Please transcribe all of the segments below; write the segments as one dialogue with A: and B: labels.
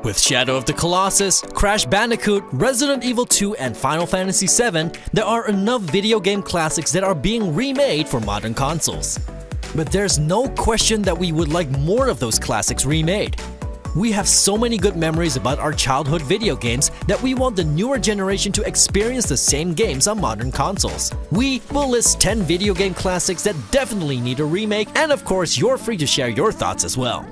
A: With Shadow of the Colossus, Crash Bandicoot, Resident Evil 2, and Final Fantasy VII, there are enough video game classics that are being remade for modern consoles. But there's no question that we would like more of those classics remade. We have so many good memories about our childhood video games that we want the newer generation to experience the same games on modern consoles. We will list 10 video game classics that definitely need a remake, and of course you're free to share your thoughts as well.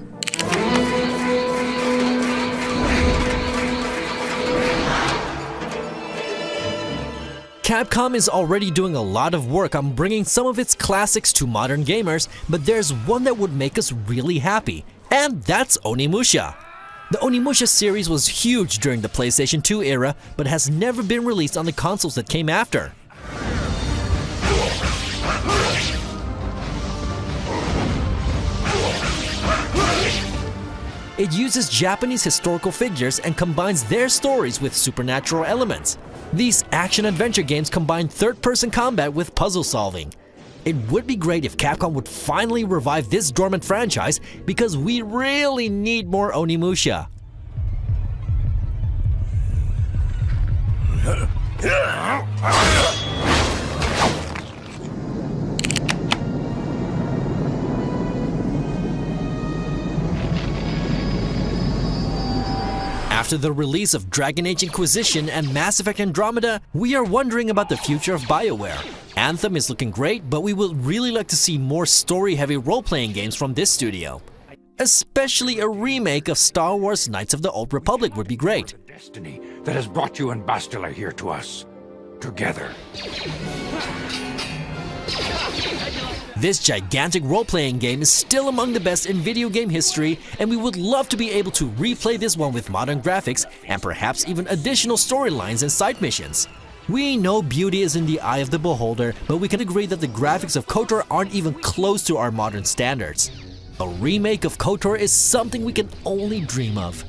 A: Capcom is already doing a lot of work on bringing some of its classics to modern gamers, but there's one that would make us really happy, and that's Onimusha. The Onimusha series was huge during the PlayStation 2 era, but has never been released on the consoles that came after. It uses Japanese historical figures and combines their stories with supernatural elements. These action-adventure games combine third-person combat with puzzle solving. It would be great if Capcom would finally revive this dormant franchise because we really need more Onimusha. After the release of Dragon Age Inquisition and Mass Effect Andromeda, we are wondering about the future of BioWare. Anthem is looking great, but we would really like to see more story-heavy role-playing games from this studio. Especially a remake of Star Wars Knights of the Old Republic would be great.
B: The destiny that has brought you and Bastila here to us, together.
A: This gigantic role-playing game is still among the best in video game history, and we would love to be able to replay this one with modern graphics and perhaps even additional storylines and side missions. We know beauty is in the eye of the beholder, but we can agree that the graphics of KOTOR aren't even close to our modern standards. A remake of KOTOR is something we can only dream of.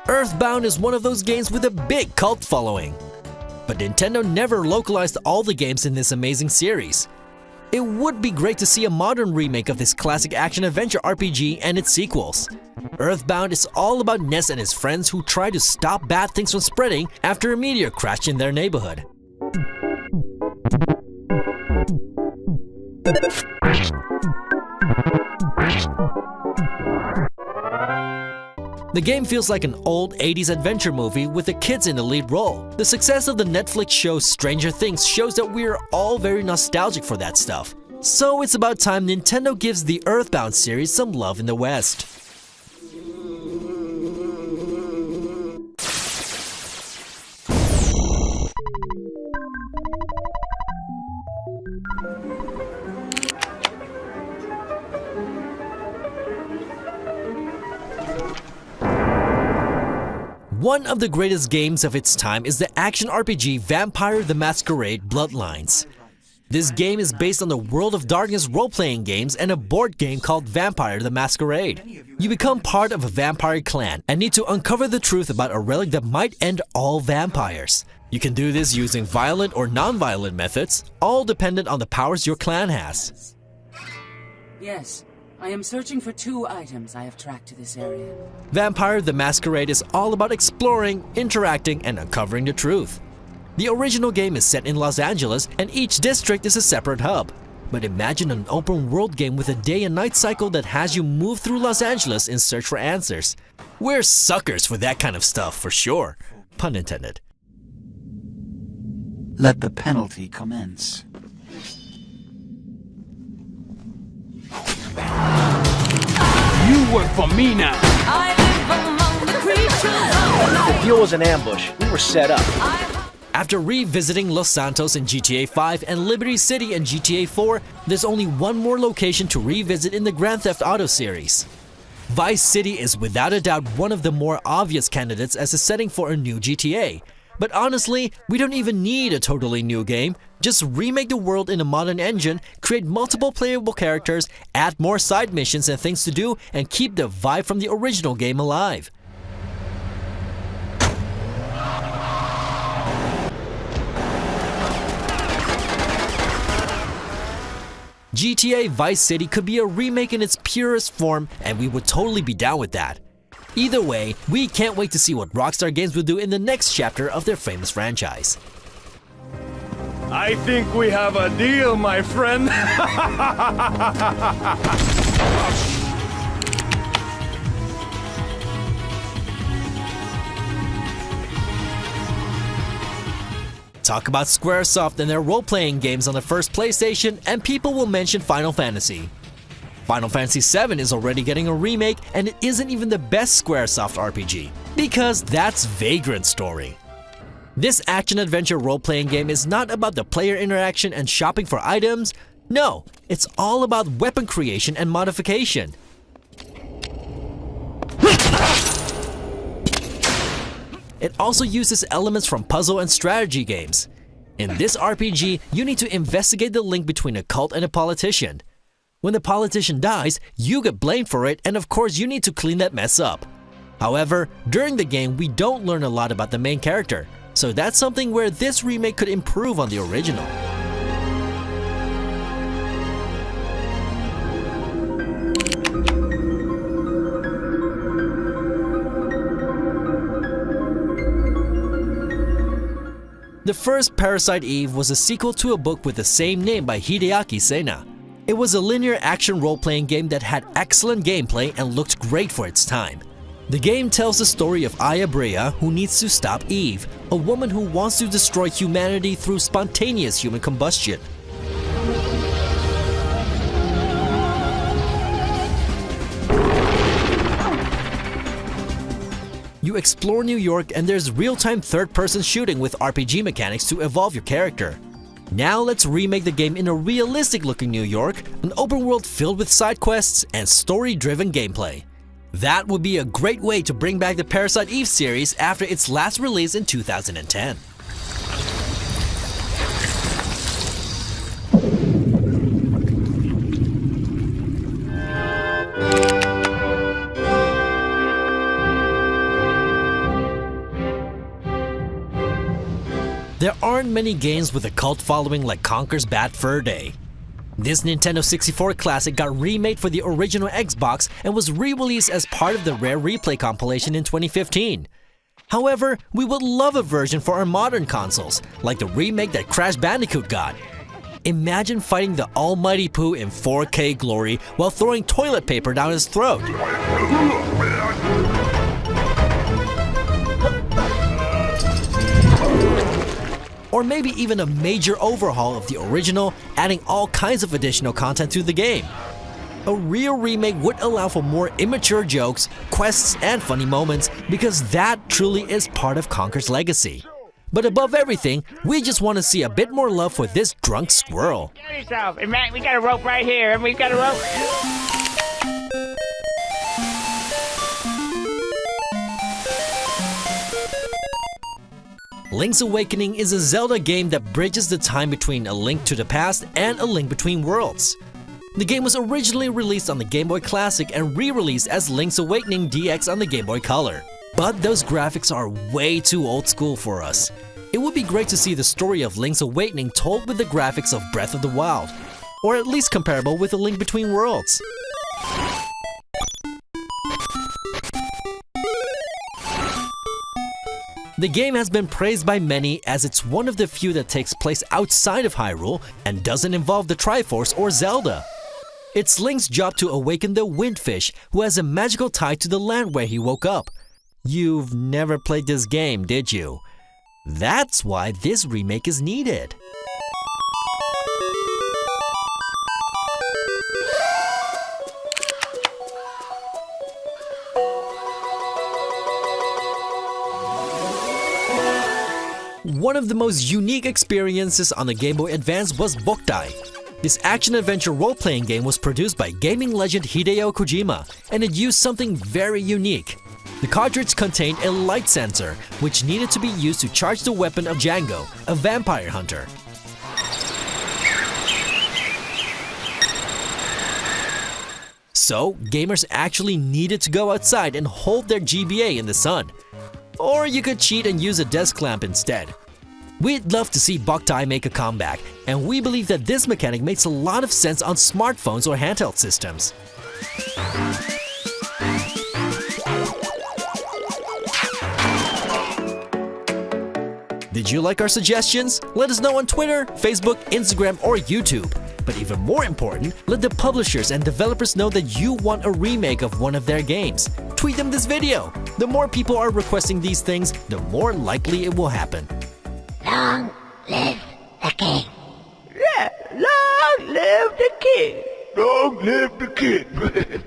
A: Earthbound is one of those games with a big cult following. But Nintendo never localized all the games in this amazing series. It would be great to see a modern remake of this classic action-adventure RPG and its sequels. Earthbound is all about Ness and his friends who try to stop bad things from spreading after a meteor crashed in their neighborhood. The game feels like an old 80s adventure movie with the kids in the lead role. The success of the Netflix show Stranger Things shows that we're all very nostalgic for that stuff. So it's about time Nintendo gives the Earthbound series some love in the West. One of the greatest games of its time is the action RPG Vampire the Masquerade Bloodlines. This game is based on the World of Darkness role-playing games and a board game called Vampire the Masquerade. You become part of a vampire clan and need to uncover the truth about a relic that might end all vampires. You can do this using violent or non-violent methods, all dependent on the powers your clan has.
C: Yes. I am searching for 2 items I have tracked to this area.
A: Vampire the Masquerade is all about exploring, interacting, and uncovering the truth. The original game is set in Los Angeles, and each district is a separate hub. But imagine an open-world game with a day and night cycle that has you move through Los Angeles in search for answers. We're suckers for that kind of stuff, for sure. Pun intended.
D: Let the penalty commence.
B: You work for me now!
C: I live among the creatures of the night.
E: The deal was an ambush. We were set up.
A: After revisiting Los Santos in GTA 5 and Liberty City in GTA 4, there's only one more location to revisit in the Grand Theft Auto series. Vice City is without a doubt one of the more obvious candidates as a setting for a new GTA. But honestly, we don't even need a totally new game. Just remake the world in a modern engine, create multiple playable characters, add more side missions and things to do, and keep the vibe from the original game alive. GTA Vice City could be a remake in its purest form, and we would totally be down with that. Either way, we can't wait to see what Rockstar Games will do in the next chapter of their famous franchise.
F: I think we have a deal, my friend.
A: Talk about Squaresoft and their role-playing games on the first PlayStation, and people will mention Final Fantasy. Final Fantasy VII is already getting a remake, and it isn't even the best Squaresoft RPG, because that's Vagrant Story. This action-adventure role-playing game is not about the player interaction and shopping for items. No, it's all about weapon creation and modification. It also uses elements from puzzle and strategy games. In this RPG, you need to investigate the link between a cult and a politician. When the politician dies, you get blamed for it, and of course you need to clean that mess up. However, during the game we don't learn a lot about the main character, so that's something where this remake could improve on the original. The first Parasite Eve was a sequel to a book with the same name by Hideaki Sena. It was a linear action role-playing game that had excellent gameplay and looked great for its time. The game tells the story of Aya Brea, who needs to stop Eve, a woman who wants to destroy humanity through spontaneous human combustion. You explore New York, and there's real-time third-person shooting with RPG mechanics to evolve your character. Now let's remake the game in a realistic-looking New York, an open world filled with side quests and story-driven gameplay. That would be a great way to bring back the Parasite Eve series after its last release in 2010. There aren't many games with a cult following like Conker's Bad Fur Day. This Nintendo 64 classic got remade for the original Xbox and was re-released as part of the Rare Replay compilation in 2015. However, we would love a version for our modern consoles, like the remake that Crash Bandicoot got. Imagine fighting the almighty Pooh in 4K glory while throwing toilet paper down his throat. Or maybe even a major overhaul of the original, adding all kinds of additional content to the game. A real remake would allow for more immature jokes, quests, and funny moments, because that truly is part of Conker's legacy. But above everything, we just want to see a bit more love for this drunk squirrel.
G: Get yourself. And man, we got a rope right here, and we got a rope.
A: Link's Awakening is a Zelda game that bridges the time between A Link to the Past and A Link Between Worlds. The game was originally released on the Game Boy Classic and re-released as Link's Awakening DX on the Game Boy Color. But those graphics are way too old school for us. It would be great to see the story of Link's Awakening told with the graphics of Breath of the Wild, or at least comparable with A Link Between Worlds. The game has been praised by many as it's one of the few that takes place outside of Hyrule and doesn't involve the Triforce or Zelda. It's Link's job to awaken the Windfish, who has a magical tie to the land where he woke up. You've never played this game, did you? That's why this remake is needed. One of the most unique experiences on the Game Boy Advance was Boktai. This action-adventure role-playing game was produced by gaming legend Hideo Kojima, and it used something very unique. The cartridge contained a light sensor, which needed to be used to charge the weapon of Django, a vampire hunter. So, gamers actually needed to go outside and hold their GBA in the sun. Or you could cheat and use a desk lamp instead. We'd love to see Boktai make a comeback, and we believe that this mechanic makes a lot of sense on smartphones or handheld systems. Did you like our suggestions? Let us know on Twitter, Facebook, Instagram, or YouTube. But even more important, let the publishers and developers know that you want a remake of one of their games. Tweet them this video. The more people are requesting these things, the more likely it will happen.
H: Long live the king.
G: Yeah, long live the king.
F: Long live the king!